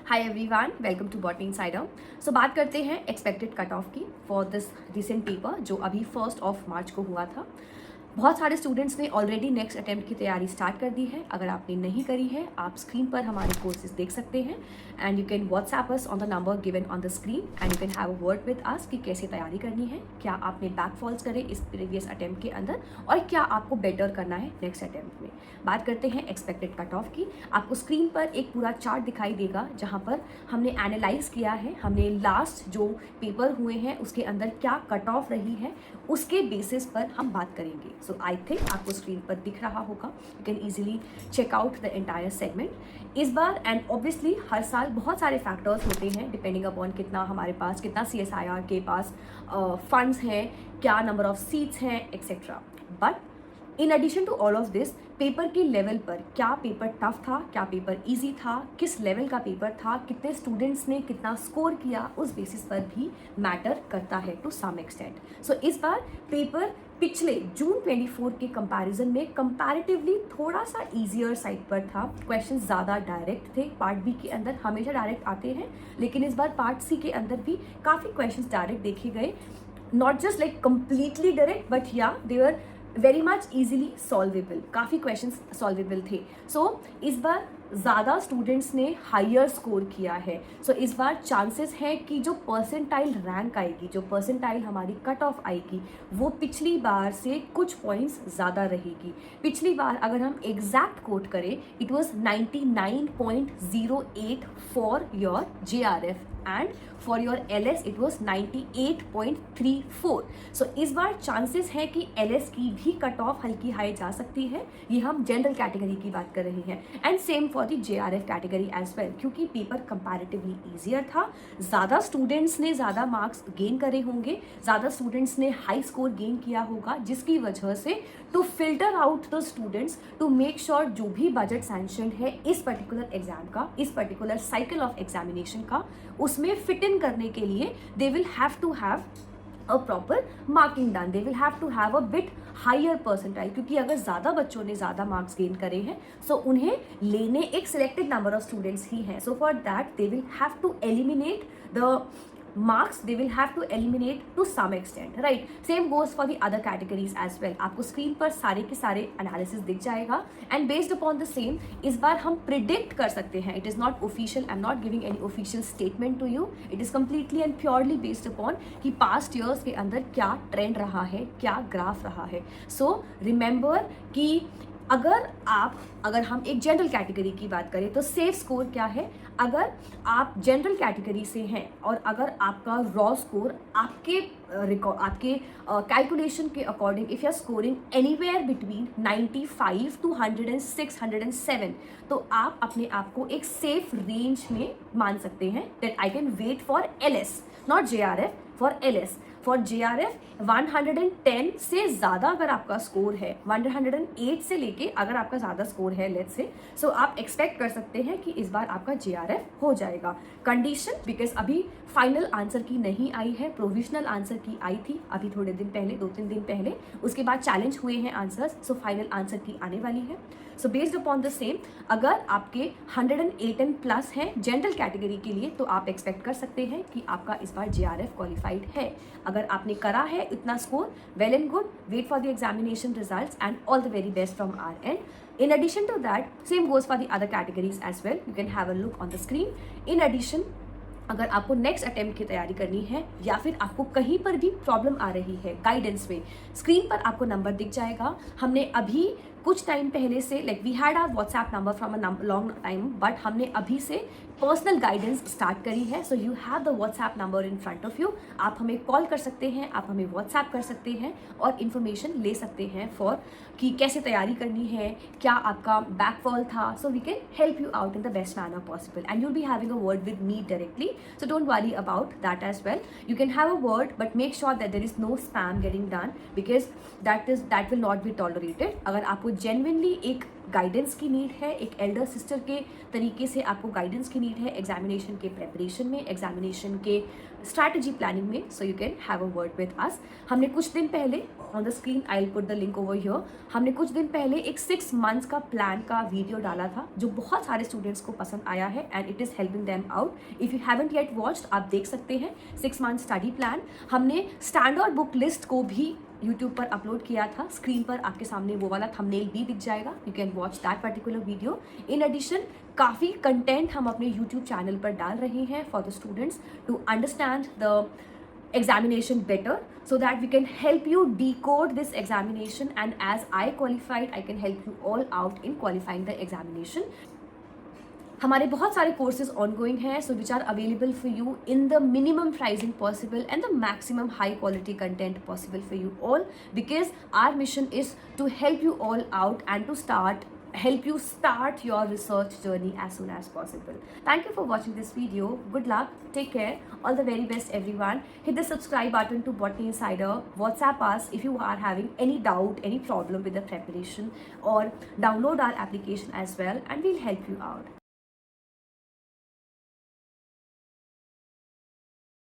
Hi everyone, welcome to botany insider. So बात करते हैं एक्सपेक्टेड कट ऑफ की फॉर दिस रिसेंट पेपर जो अभी 1 मार्च को हुआ था। बहुत सारे स्टूडेंट्स ने ऑलरेडी नेक्स्ट अटेम्प्ट की तैयारी स्टार्ट कर दी है। अगर आपने नहीं करी है, आप स्क्रीन पर हमारे कोर्सेज देख सकते हैं and you can WhatsApp us on the number given on the screen and you can have a word with us कि कैसे तैयारी करनी है, क्या आपने बैकफॉल्स करे इस प्रीवियस अटेम्प्ट के अंदर और क्या आपको बेटर करना है नेक्स्ट अटेम्प्ट में। बात करते हैं एक्सपेक्टेड कट ऑफ की। आपको स्क्रीन पर एक पूरा चार्ट दिखाई देगा जहाँ पर हमने एनालाइज किया है, हमने लास्ट जो पेपर हुए हैं उसके अंदर क्या कट ऑफ रही है उसके बेसिस पर हम बात करेंगे। सो आई थिंक आपको स्क्रीन पर दिख रहा होगा, you can easily check out the entire segment. इस बार एंड ऑब्वियसली हर साल बहुत सारे फैक्टर्स होते हैं डिपेंडिंग अपॉन कितना हमारे पास, कितना CSIR के पास फंड्स हैं, क्या नंबर ऑफ सीट्स हैं etcetera. But in addition to all of this, paper के लेवल पर क्या पेपर टफ था, क्या पेपर इजी था, किस लेवल का पेपर था, कितने स्टूडेंट्स ने कितना स्कोर किया, उस बेसिस पर भी मैटर करता है टू सम एक्सटेंट। सो इस बार पेपर पिछले जून 24 के कंपैरिजन में कंपैरेटिवली थोड़ा सा ईजियर साइड पर था। क्वेश्चन ज़्यादा डायरेक्ट थे। पार्ट बी के अंदर हमेशा डायरेक्ट आते हैं, लेकिन इस बार पार्ट सी के अंदर भी काफ़ी क्वेश्चन डायरेक्ट देखे गए। Not just like completely direct, but yeah they were very much easily solvable. काफ़ी क्वेश्चन सॉल्वेबल थे। सो इस बार ज़्यादा स्टूडेंट्स ने हायर स्कोर किया है। सो इस बार चांसेस है कि जो परसेंटाइल रैंक आएगी, जो परसेंटाइल हमारी कट ऑफ आएगी, वो पिछली बार से कुछ पॉइंट्स ज़्यादा रहेगी। पिछली बार अगर हम एग्जैक्ट कोट करें, it was 99.08 for your JRF and for your LS it was 98.34। सो इस बार चांसेस है कि LS की भी कट ऑफ हल्की हाई जा सकती है। ये हम जनरल कैटेगरी की बात कर रहे हैं and same for the JRF category as well, क्योंकि पेपर कंपैरेटिवली ईजियर था। ज़्यादा स्टूडेंट्स ने ज़्यादा मार्क्स गेन करे होंगे, ज़्यादा स्टूडेंट्स ने हाई स्कोर गेन किया होगा, जिसकी वजह से to filter out the students, to make sure जो भी बजट सैंक्शन है इस पर्टिकुलर एग्जाम का, इस पर्टिकुलर साइकिल ऑफ एग्जामिनेशन का, उसमें फिट इन करने के लिए they will have to have a proper marking done, they will have to have a bit higher percentile, क्योंकि अगर ज़्यादा बच्चों ने ज़्यादा मार्क्स गेन करे हैं सो उन्हें लेने एक सिलेक्टेड नंबर ऑफ स्टूडेंट्स ही हैं। So for that they will have to eliminate the marks, they will have to eliminate to some extent, right? Same goes for the other categories as well. आपको screen पर सारे के सारे analysis दिख जाएगा and based upon the same इस बार हम प्रिडिक्ट कर सकते हैं। It is not official, I am not giving any official statement to you, it is completely and purely based upon कि पास्ट ईयर्स के अंदर क्या ट्रेंड रहा है, क्या ग्राफ रहा है। सो रिमेंबर कि अगर हम एक जनरल कैटेगरी की बात करें तो सेफ स्कोर क्या है। अगर आप जनरल कैटेगरी से हैं और अगर आपका रॉ स्कोर आपके कैलकुलेशन के according if you are scoring anywhere between 95 to 106, 107, तो आप अपने आप को एक सेफ रेंज में मान सकते हैं that I can wait for LS, not JRF, for LS। For JRF 110 से ज़्यादा अगर आपका स्कोर है, 108 से लेके अगर आपका ज़्यादा स्कोर है लेट्स से, सो आप एक्सपेक्ट कर सकते हैं कि इस बार आपका JRF हो जाएगा। कंडीशन, बिकॉज अभी फाइनल आंसर की नहीं आई है, प्रोविजनल आंसर की आई थी अभी थोड़े दिन पहले, 2-3 दिन पहले, उसके बाद चैलेंज हुए हैं आंसर्स, सो फाइनल आंसर की आने वाली है। So based upon the same, अगर आपके 108 प्लस हैं जनरल कैटेगरी के लिए तो आप एक्सपेक्ट कर सकते हैं कि आपका इस बार JRF क्वालिफाइड है। अगर आपने करा है इतना score, well and good, wait for the examination results and all the very best from our end. In addition to that, same goes for the other categories as well. You can have a look on the screen. In addition, अगर आपको next attempt की तैयारी करनी है या फिर आपको कहीं पर भी प्रॉब्लम आ रही है गाइडेंस में, स्क्रीन पर आपको नंबर दिख जाएगा। हमने अभी कुछ टाइम पहले से like we had our WhatsApp number from a long time, but हमने अभी से पर्सनल गाइडेंस स्टार्ट करी है। So you have the WhatsApp number in front of you. आप हमें कॉल कर सकते हैं, आप हमें व्हाट्सएप कर सकते हैं और इन्फॉर्मेशन ले सकते हैं फॉर कि कैसे तैयारी करनी है, क्या आपका बैकफॉल था। So we can help you out in the best manner possible and you'll be having a word with me directly. So don't worry about that as well. You can have a word, but make sure that there is no spam getting done because that will not be tolerated. अगर आपको genuinely एक guidance की need है, एक Elder sister के तरीके से आपको गाइडेंस की नीड है एग्जामिनेशन के प्रेपरेशन में, एग्जामिनेशन के स्ट्रैटेजी प्लानिंग में, so you can have a word with us. हमने कुछ दिन पहले on the screen, I will put the link over here, हमने कुछ दिन पहले एक 6 मंथ्स का प्लान का वीडियो डाला था जो बहुत सारे स्टूडेंट्स को पसंद आया है and it is helping them out. If you haven't yet watched, आप देख सकते हैं 6 मंथ स्टडी प्लान। हमने स्टैंडर्ड बुक लिस्ट को भी यूट्यूब पर अपलोड किया था, स्क्रीन पर आपके सामने वो वाला थंबनेल भी दिख जाएगा, you can watch that particular video. In addition काफ़ी कंटेंट हम अपने यूट्यूब चैनल पर डाल रहे हैं for the students to understand the examination better, so that we can help you decode this examination, and as I qualified, I can help you all out in qualifying the examination. हमारे बहुत सारे courses ongoing हैं, so which are available for you in the minimum pricing possible and the maximum high quality content possible for you all, because our mission is to help you all out and to help you start your research journey as soon as possible. Thank you for watching this video. Good luck. Take care. All the very best, everyone. Hit the subscribe button to Botany Insider. WhatsApp us if you are having any doubt, any problem with the preparation, or download our application as well, and we'll help you out.